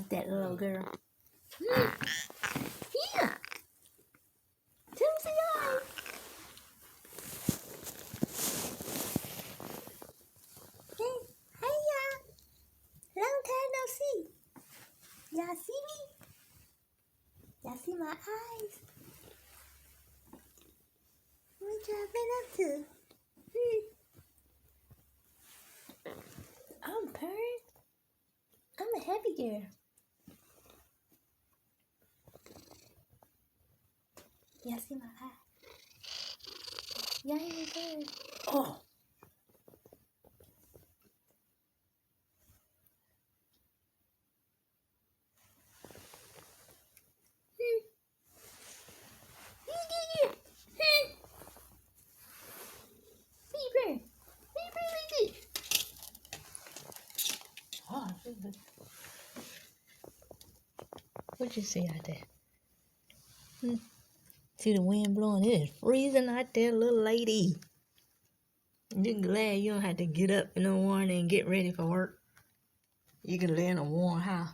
like that little girl. Yeah. Tootsie eyes. Hey y'all. Long time no see. Y'all see me? Y'all see my eyes? What y'all been up to? I'm purring. I'm a happy girl. Y'all see my eye? Y'all hear me purring? Oh. What you see out there? See the wind blowing? It is freezing out there, little lady. You're glad you don't have to get up in the morning and get ready for work. You can lay in a warm house.